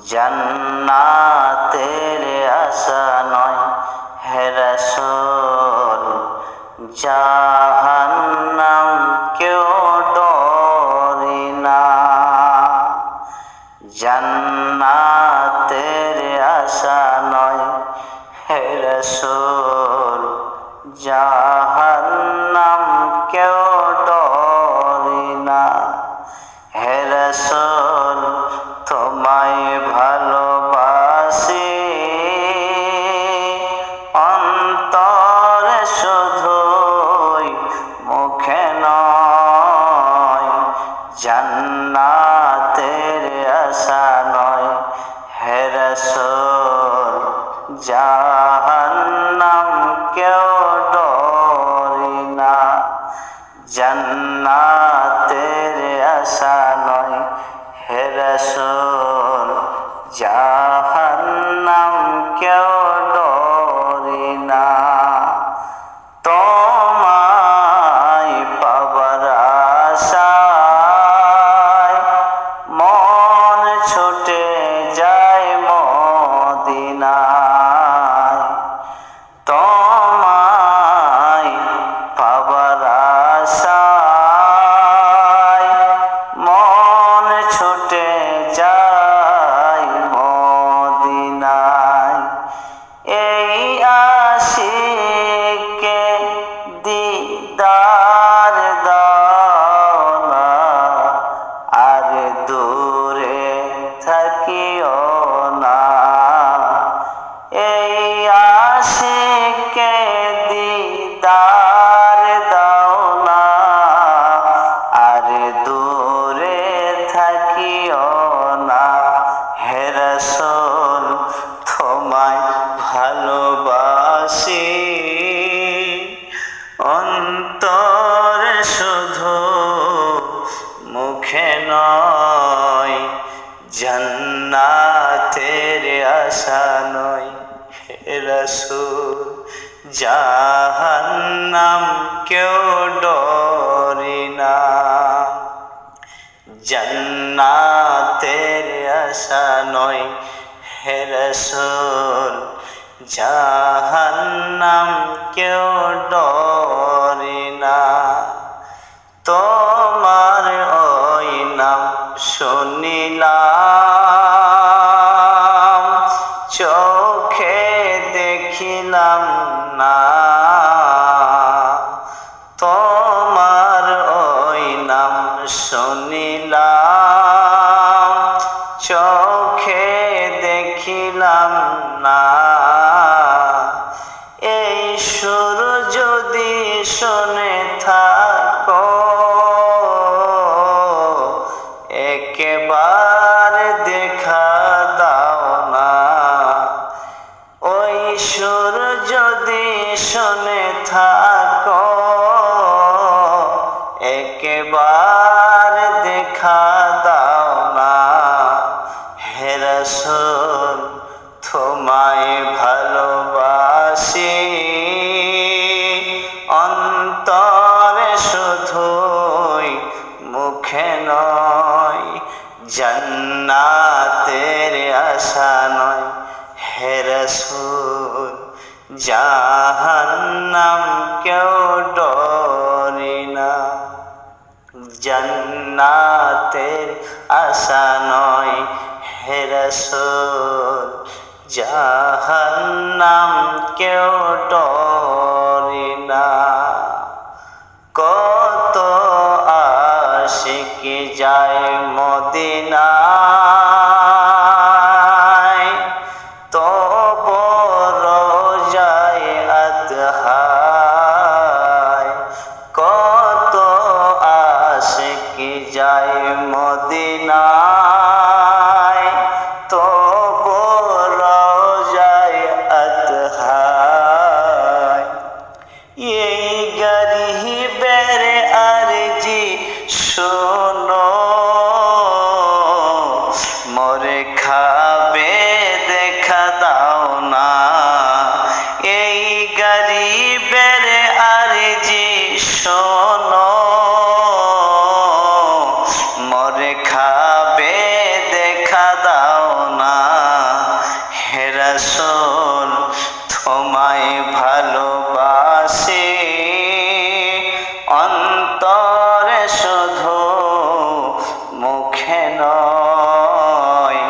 জান্নাতের আশা নয় হে রাসূল, জাহান্নাম কেউ ডরে না। জান্নাতের আশা নয় হে রাসূল, জাহান্নাম কেউ ডরে না। হে রাসূল তোমায় ভালোবাসি, অন্তরে শুধুই মুখে নয়। জান্নাতের আশা নয় হে রাসূল, জাহান্নাম কেউ ডরে না। জান্নাতের আশা নয় হে রাসূল, জাহান্নাম কেউ ডরে না। তোমায় পাবার আশায় মন ছুটে যায় মদিনায়। তোমায় পাবার আশায় মন ছুটে যায় মদিনায়। এই আশিকে দিদার দাও না, আর দূরে থাকিও না। এই আশিকে দিদার দাও না, আর দূরে থাকিও না। হে রাসূল তোমায় ভালোবাসি, অন্তরে শুধু মুখে নয়। জান্নাতের আশা নয় হে রাসূল, জাহান্নাম কেউ ডরে না। জান্নাতের আশা নয় হে রাসূল, জাহান্নাম কেউ ডরে না। তোমার ওই নাম শুনিলাম, চোখে দেখিলাম না। তোমার ওই নাম শুনিলাম, চোখে দেখিলাম না। এই সুর যদি শুনে থাকো, একবার দেখা দাও না। ওই সুর যদি শুনে থাকো, একবার দেখা দাও না। হে রাসূল তোমায় ভালোবাসি, অন্তরে শুধুই মুখে নয়। জান্নাতের আশা নয় হে রাসূল, জাহান্নাম কেউ ডরে না। জান্নাতের আশা নয় হে রাসূল, জাহান্নাম কেউ ডরে না। কত আশিক যায় মদিনায়, তবু রোজায় আতহায়। কত আশিক যায় মদিনায়, তবু রোজায় আতহায়। এই গরিবের আরজি শোনো, মোরে খাবে দেখা দাও না। এই গরিবের আরজি শোনো, মোরে খাবে দেখা দাও না। মুখে নয়,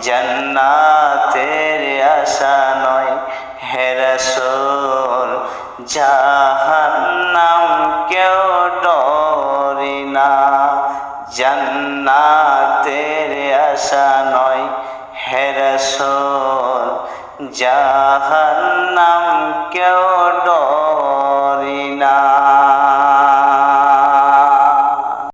জান্নাতের আশা নয় হে রাসূল, জাহান্নাম কেউ ডরে না, জান্নাতের আশা নয় হে রাসূল, জাহান্নাম কেউ